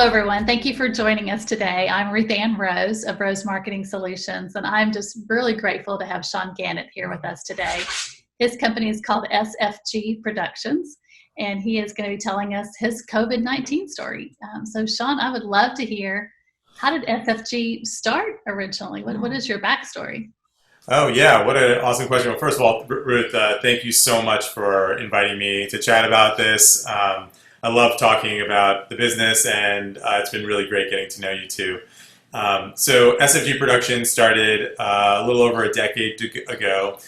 everyone. Thank you for joining us today. I'm Ruth Ann Rose of Rose Marketing Solutions, and I'm just really grateful to have Sean Gannet here with us today. His company is called SFG Productions, and he is going to be telling us his COVID-19 story. So, Sean, I would love to hear, how did SFG start originally? What is your backstory? Oh, yeah. What an awesome question. Well, first of all, Ruth, thank you so much for inviting me to chat about this. I love talking about the business, and it's been really great getting to know you too. So SFG Productions started a little over a decade ago.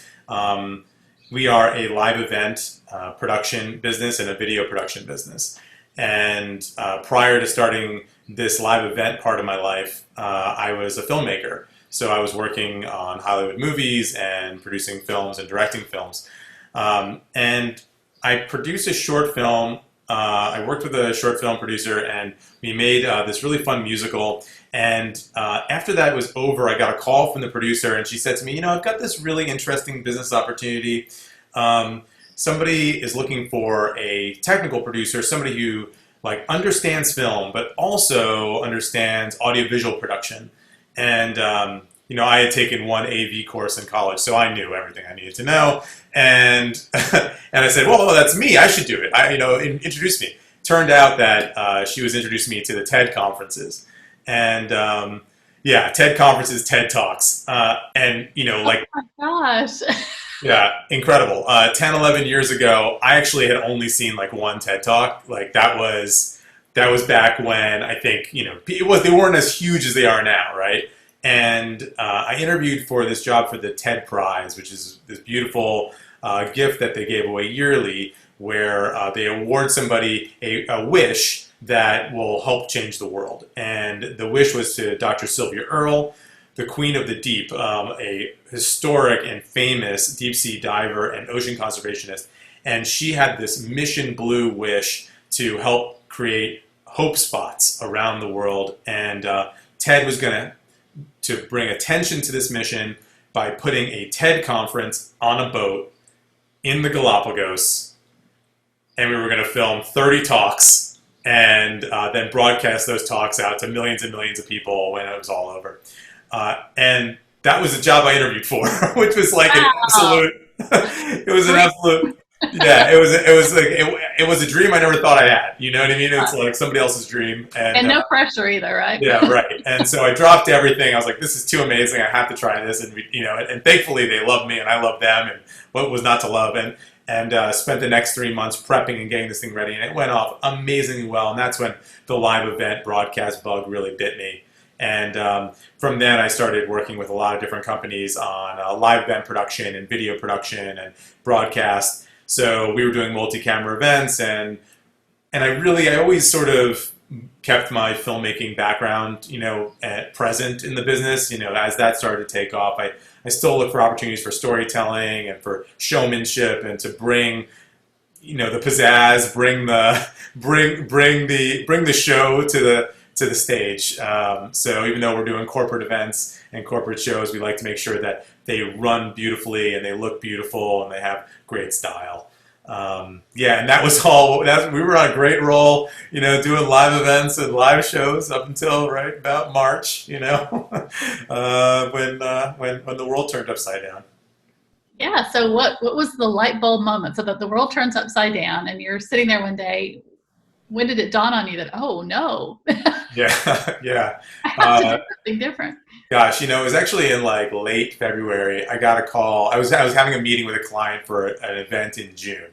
We are a live event production business and a video production business. And prior to starting this live event part of my life, I was a filmmaker. So I was working on Hollywood movies and producing films and directing films. And I produced a short film. I worked with a short film producer, and we made this really fun musical. And after that was over, I got a call from the producer, and she said to me, you know, I've got this really interesting business opportunity. Somebody is looking for a technical producer, somebody who understands film, but also understands audiovisual production. And you know, I had taken one AV course in college, so I knew everything I needed to know. And and I said, well, that's me. I should do it. Introduce me. Turned out that she was introducing me to the TED conferences. And yeah, TED conferences, TED Talks. And, you know, Oh my gosh. yeah, incredible. 10, 11 years ago, I actually had only seen one TED Talk. That was back when I think, you know, they weren't as huge as they are now, right? And I interviewed for this job for the TED Prize, which is this beautiful gift that they gave away yearly, where they award somebody a wish that will help change the world. And the wish was to Dr. Sylvia Earle, the Queen of the Deep, a historic and famous deep sea diver and ocean conservationist. And she had this mission blue wish to help create hope spots around the world. And TED was going to bring attention to this mission by putting a TED conference on a boat in the Galapagos, and we were going to film 30 talks and then broadcast those talks out to millions and millions of people when it was all over. And that was the job I interviewed for, which was an absolute, it was an absolute, yeah, it was a dream I never thought I had. You know what I mean? It's like somebody else's dream. And no pressure either, right? Yeah, right. And so I dropped everything. I was like, this is too amazing. I have to try this. And and thankfully they loved me and I loved them, and what was not to love. And spent the next 3 months prepping and getting this thing ready. And it went off amazingly well. And that's when the live event broadcast bug really bit me. And from then I started working with a lot of different companies on live event production and video production and broadcast. So we were doing multi-camera events, and I always sort of kept my filmmaking background, present in the business. As that started to take off, I still look for opportunities for storytelling and for showmanship, and to bring, the pizzazz, bring the show to the stage. So even though we're doing corporate events and corporate shows, we like to make sure that they run beautifully and they look beautiful and they have great style. Yeah, and that was all. We were on a great roll, doing live events and live shows up until right about March, when the world turned upside down. Yeah. So what was the light bulb moment? So that the world turns upside down, and you're sitting there one day. When did it dawn on you that, oh no? Yeah. I have to do something different. Gosh, it was actually in late February. I got a call. I was having a meeting with a client for an event in June,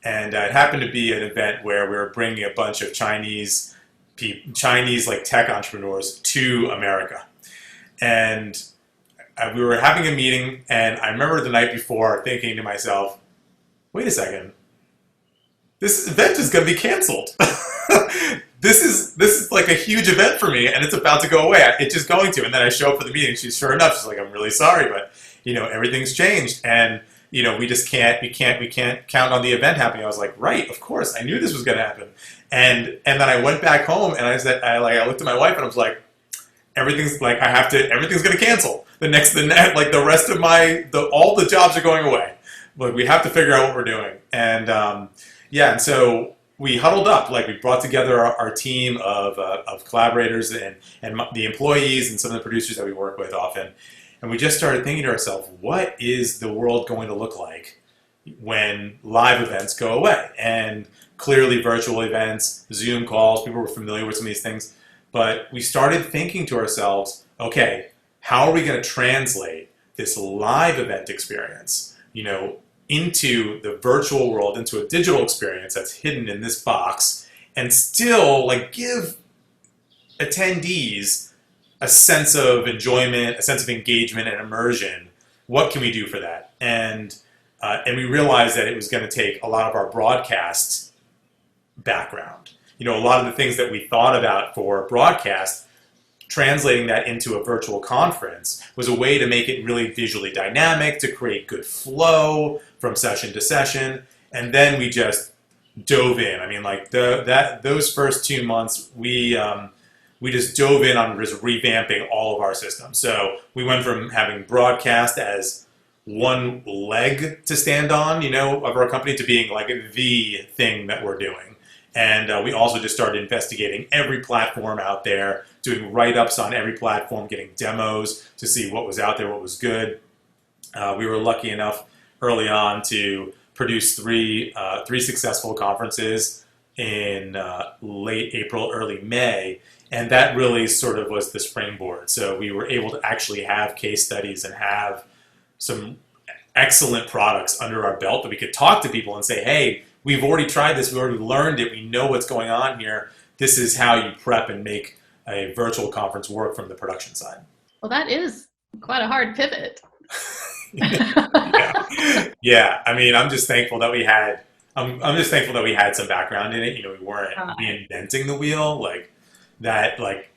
and it happened to be an event where we were bringing a bunch of Chinese tech entrepreneurs to America, and we were having a meeting. And I remember the night before thinking to myself, "Wait a second. This event is going to be canceled. This is like a huge event for me, and it's about to go away. It's just going to." And then I show up for the meeting. Sure enough, she's like, "I'm really sorry, but everything's changed, and we just can't count on the event happening." I was like, "Right, of course, I knew this was going to happen." And then I went back home, and I looked at my wife, and I was like, "Everything's everything's going to cancel. The rest of all the jobs are going away. Like, we have to figure out what we're doing." And yeah, and so we huddled up, like we brought together our team of collaborators and the employees and some of the producers that we work with often. And we just started thinking to ourselves, what is the world going to look like when live events go away? And clearly virtual events, Zoom calls, people were familiar with some of these things. But we started thinking to ourselves, okay, how are we going to translate this live event experience, into the virtual world, into a digital experience that's hidden in this box, and still like give attendees a sense of enjoyment, a sense of engagement and immersion? What can we do for that? And we realized that it was going to take a lot of our broadcast background. A lot of the things that we thought about for broadcast, translating that into a virtual conference was a way to make it really visually dynamic, to create good flow from session to session. And then we just dove in. I mean, like those first 2 months, we just dove in on just revamping all of our systems. So we went from having broadcast as one leg to stand on, of our company, to being like the thing that we're doing. And we also just started investigating every platform out there, doing write-ups on every platform, getting demos to see what was out there, what was good. We were lucky enough early on to produce three successful conferences in late April, early May, and that really sort of was the springboard. So we were able to actually have case studies and have some excellent products under our belt that we could talk to people and say, hey, we've already tried this, we already learned it, we know what's going on here. This is how you prep and make a virtual conference work from the production side. Well, that is quite a hard pivot. Yeah. I mean, I'm just thankful that we had some background in it. We weren't reinventing the wheel like that. Like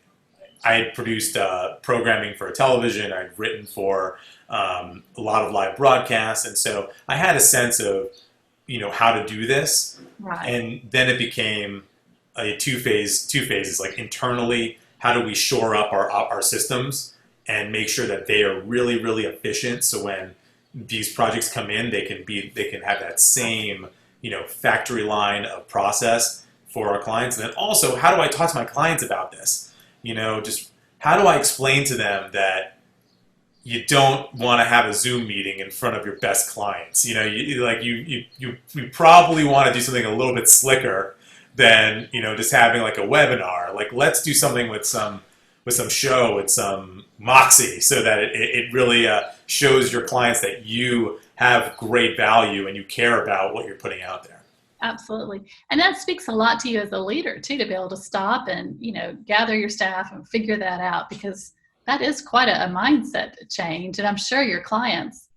I had produced programming for television. I'd written for a lot of live broadcasts, and so I had a sense of how to do this. Right. And then it became a two phases. Like internally, how do we shore up our systems and make sure that they are really, really efficient, so when these projects come in, they can have that same factory line of process for our clients. And then also, how do I talk to my clients about this? Just how do I explain to them that you don't want to have a Zoom meeting in front of your best clients? You probably want to do something a little bit slicker than just having like a webinar. Like, let's do something with some show, with some moxie, so that it really shows your clients that you have great value and you care about what you're putting out there. Absolutely. And that speaks a lot to you as a leader too, to be able to stop and, gather your staff and figure that out, because that is quite a mindset change. And I'm sure your clients,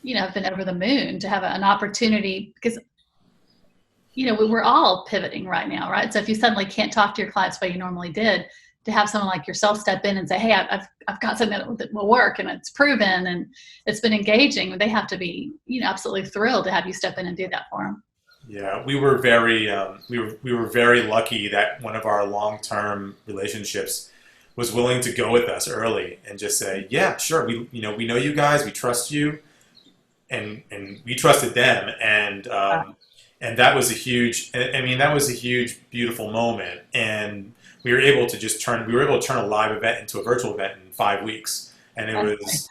have been over the moon to have an opportunity, because, we're all pivoting right now, right? So if you suddenly can't talk to your clients the way you normally did, to have someone like yourself step in and say, hey, I've got something that will work and it's proven and it's been engaging, they have to be, absolutely thrilled to have you step in and do that for them. Yeah, we were very lucky that one of our long-term relationships was willing to go with us early and just say, yeah, sure, we know you guys, we trust you, and we trusted them, and that was a huge, beautiful moment, and we were able to turn a live event into a virtual event in 5 weeks, and it was.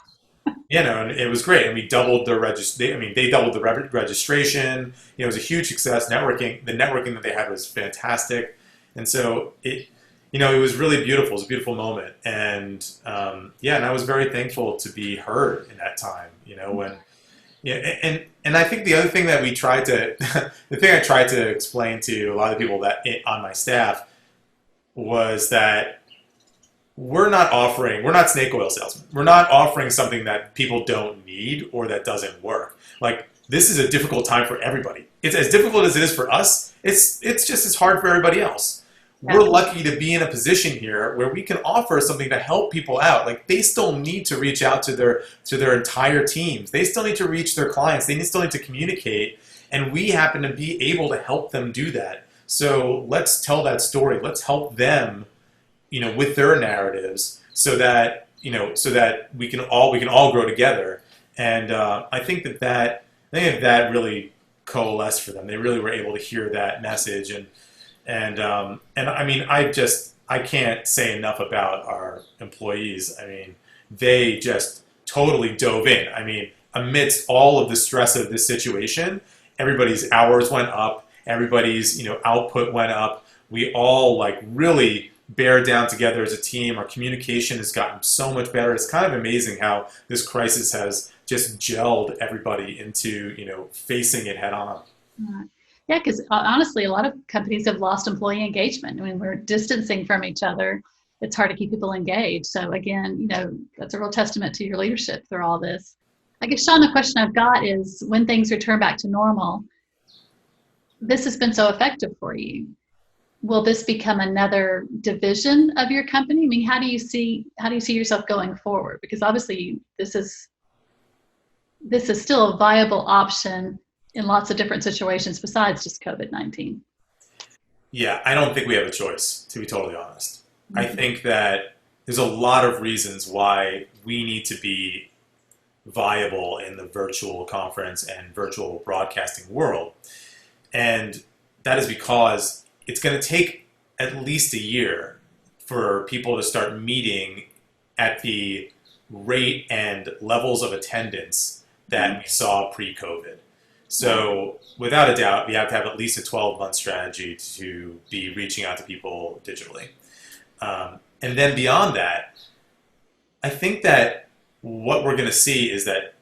And it was great, and we doubled their they doubled the registration. It was a huge success. The networking that they had was fantastic, and so it was really beautiful. It was a beautiful moment, and and I was very thankful to be heard in that time. And I think the other thing that I tried to explain to a lot of people on my staff was that we're not snake oil salesmen. We're not offering something that people don't need or that doesn't work. Like, this is a difficult time for everybody. It's as difficult as it is for us. It's just as hard for everybody else. Yeah. We're lucky to be in a position here where we can offer something to help people out. Like, they still need to reach out to their entire teams. They still need to reach their clients. They still need to communicate. And we happen to be able to help them do that. So let's tell that story. Let's help them with their narratives, so that we can all grow together. And I think that really coalesce for them. They really were able to hear that message, and I mean, I can't say enough about our employees. I mean, they just totally dove in. I mean, amidst all of the stress of this situation, everybody's hours went up, everybody's, output went up. We all like really bear down together as a team. Our communication has gotten so much better. It's kind of amazing how this crisis has just gelled everybody into, facing it head on. Yeah, because honestly, a lot of companies have lost employee engagement. When we're distancing from each other, it's hard to keep people engaged. So again, that's a real testament to your leadership through all this. I guess, Sean, the question I've got is, when things return back to normal, this has been so effective for you. Will this become another division of your company? I mean, how do you see yourself going forward? Because obviously this is still a viable option in lots of different situations besides just COVID-19. Yeah, I don't think we have a choice, to be totally honest. Mm-hmm. I think that there's a lot of reasons why we need to be viable in the virtual conference and virtual broadcasting world. And that is because it's going to take at least a year for people to start meeting at the rate and levels of attendance that we saw pre-COVID. So without a doubt, we have to have at least a 12-month strategy to be reaching out to people digitally. And then beyond that, I think that what we're going to see is that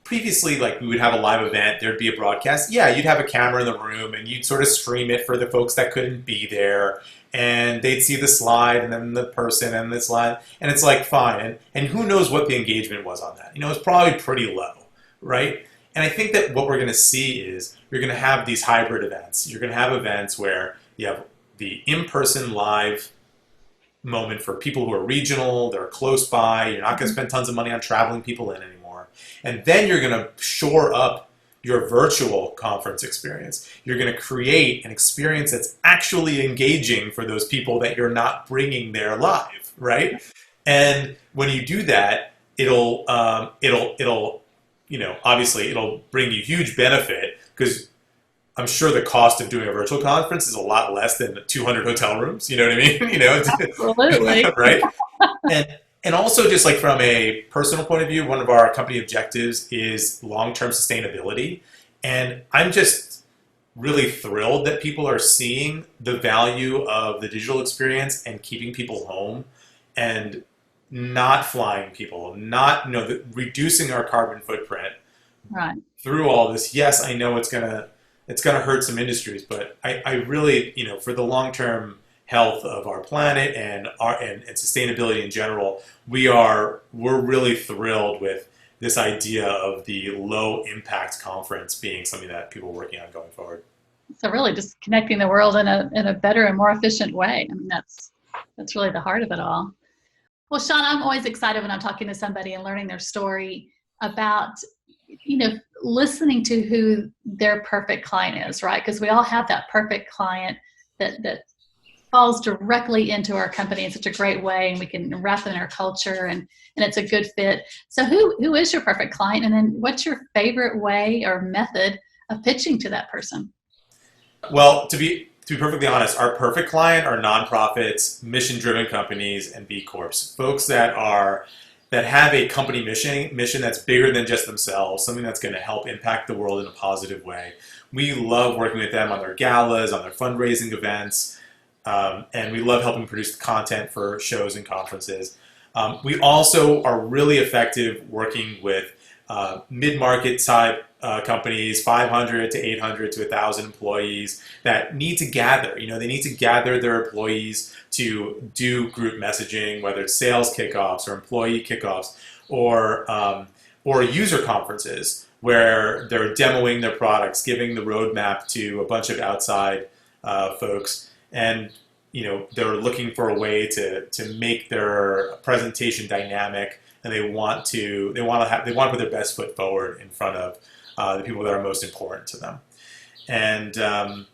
previously, like, we would have a live event, there'd be a broadcast. Yeah, you'd have a camera in the room and you'd sort of stream it for the folks that couldn't be there. And they'd see the slide and then the person and the slide. And it's like, fine. And who knows what the engagement was on that? It's probably pretty low, right? And I think that what we're going to see is you're going to have these hybrid events. You're going to have events where you have the in-person live moment for people who are regional, they're close by, you're not going to spend tons of money on traveling people in anymore. And then you're going to shore up your virtual conference experience. You're going to create an experience that's actually engaging for those people that you're not bringing there live, right? And when you do that, it'll obviously it'll bring you huge benefit, because I'm sure the cost of doing a virtual conference is a lot less than 200 hotel rooms. You know what I mean? Absolutely. Right? And also, just like from a personal point of view, one of our company objectives is long-term sustainability. And I'm just really thrilled that people are seeing the value of the digital experience and keeping people home and not flying people, not reducing our carbon footprint right through all this. Yes, I know it's gonna hurt some industries, but I really, for the long-term health of our planet and sustainability in general, we're really thrilled with this idea of the low impact conference being something that people are working on going forward. So really just connecting the world in a better and more efficient way. I mean, that's really the heart of it all. Well, Sean, I'm always excited when I'm talking to somebody and learning their story about, listening to who their perfect client is, right? Because we all have that perfect client that falls directly into our company in such a great way, and we can wrap in our culture, and it's a good fit. So who is your perfect client? And then what's your favorite way or method of pitching to that person? Well, to be perfectly honest, our perfect client are nonprofits, mission-driven companies, and B Corps. Folks that have a company mission that's bigger than just themselves, something that's going to help impact the world in a positive way. We love working with them on their galas, on their fundraising events, and we love helping produce content for shows and conferences. We also are really effective working with mid-market type companies, 500 to 800 to 1,000 employees that need to gather. They need to gather their employees to do group messaging, whether it's sales kickoffs or employee kickoffs or user conferences where they're demoing their products, giving the roadmap to a bunch of outside folks, and they're looking for a way to make their presentation dynamic, and they want to put their best foot forward in front of the people that are most important to them. And I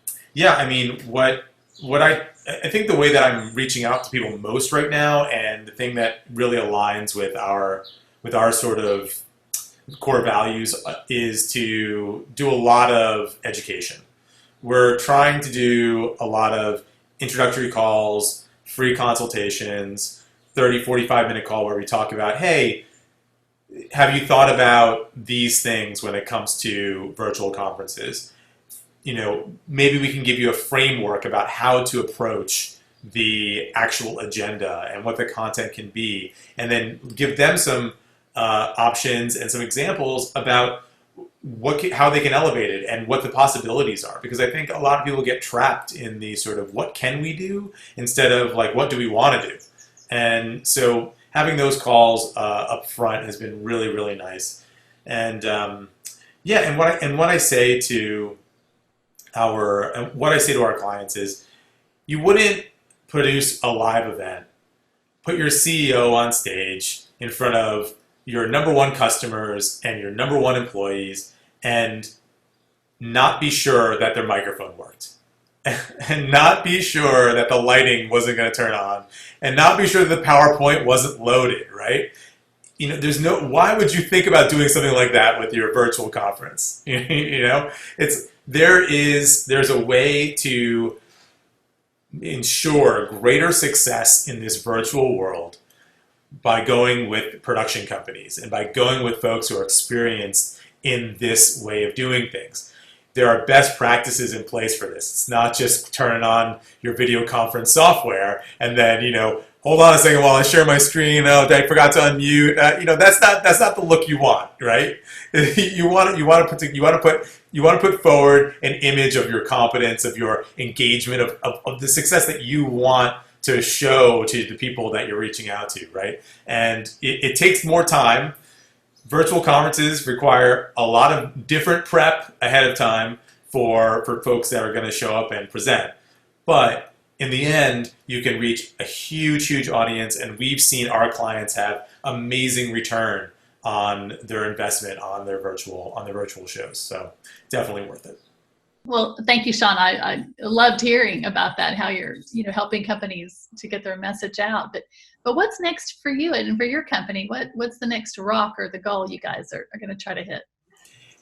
think the way that I'm reaching out to people most right now, and the thing that really aligns with our sort of core values is to do a lot of education. We're trying to do a lot of introductory calls, free consultations, 30, 45-minute call where we talk about, hey, have you thought about these things when it comes to virtual conferences? Maybe we can give you a framework about how to approach the actual agenda and what the content can be, and then give them some options and some examples about how they can elevate it and what the possibilities are. Because I think a lot of people get trapped in the sort of what can we do instead of like what do we want to do. And so having those calls up front has been really, really nice. And and what I say to our clients is, you wouldn't produce a live event, put your CEO on stage in front of your number one customers and your number one employees and not be sure that their microphone worked and not be sure that the lighting wasn't going to turn on and not be sure that the PowerPoint wasn't loaded, right? Why would you think about doing something like that with your virtual conference? There's a way to ensure greater success in this virtual world by going with production companies and by going with folks who are experienced in this way of doing things. There are best practices in place for this. It's not just turning on your video conference software and then, hold on a second while I share my screen. Oh, I forgot to unmute. That's not the look you want, right? You want to put forward an image of your competence, of your engagement, of the success that you want to show to the people that you're reaching out to, right? And it takes more time. Virtual conferences require a lot of different prep ahead of time for folks that are going to show up and present. But in the end, you can reach a huge, huge audience, and we've seen our clients have amazing return on their investment on their virtual shows. So definitely worth it. Well, thank you, Sean. I loved hearing about that, how you're helping companies to get their message out. But what's next for you and for your company? What's the next rock or the goal you guys are going to try to hit?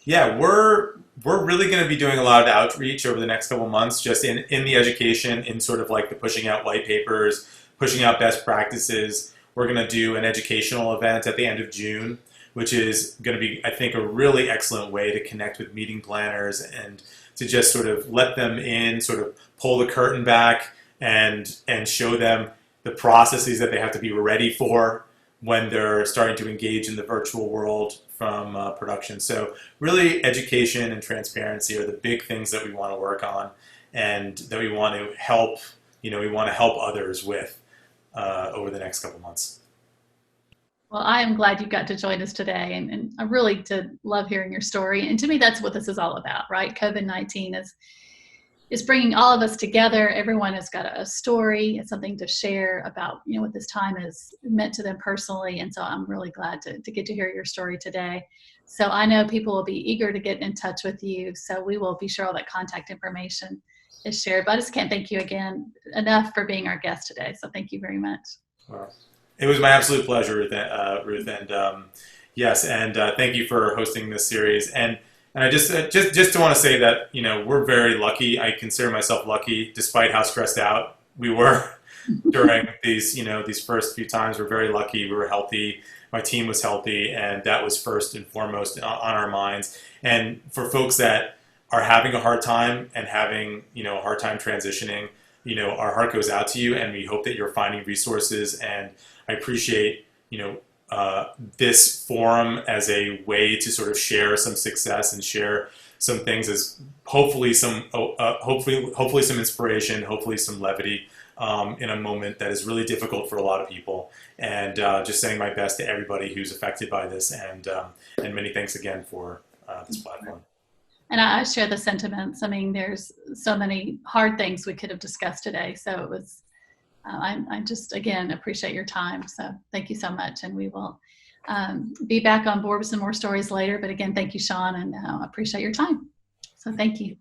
Yeah, we're really going to be doing a lot of outreach over the next couple of months, just in the education, in sort of like the pushing out white papers, pushing out best practices. We're going to do an educational event at the end of June, which is going to be, I think, a really excellent way to connect with meeting planners and to just sort of let them in, sort of pull the curtain back and show them the processes that they have to be ready for when they're starting to engage in the virtual world from production. So really, education and transparency are the big things that we want to work on and that we want to help, others with over the next couple months. Well, I am glad you got to join us today, and I really did love hearing your story. And to me, that's what this is all about, right? COVID-19 is bringing all of us together. Everyone has got a story and something to share about, what this time has meant to them personally. And so I'm really glad to get to hear your story today. So I know people will be eager to get in touch with you. So we will be sure all that contact information is shared. But I just can't thank you again enough for being our guest today. So thank you very much. Wow. It was my absolute pleasure, Ruth, and yes, and thank you for hosting this series. And I just want to say that we're very lucky. I consider myself lucky, despite how stressed out we were during these first few times. We're very lucky. We were healthy. My team was healthy, and that was first and foremost on our minds. And for folks that are having a hard time and having a hard time transitioning, our heart goes out to you, and we hope that you're finding resources. And I appreciate, this forum as a way to sort of share some success and share some things as hopefully some inspiration, hopefully some levity in a moment that is really difficult for a lot of people. And just saying my best to everybody who's affected by this. And many thanks again for this platform. And I share the sentiments. I mean, there's so many hard things we could have discussed today. So it was, I just, again, appreciate your time. So thank you so much. And we will be back on board with some more stories later. But again, thank you, Sean, and I appreciate your time. So thank you.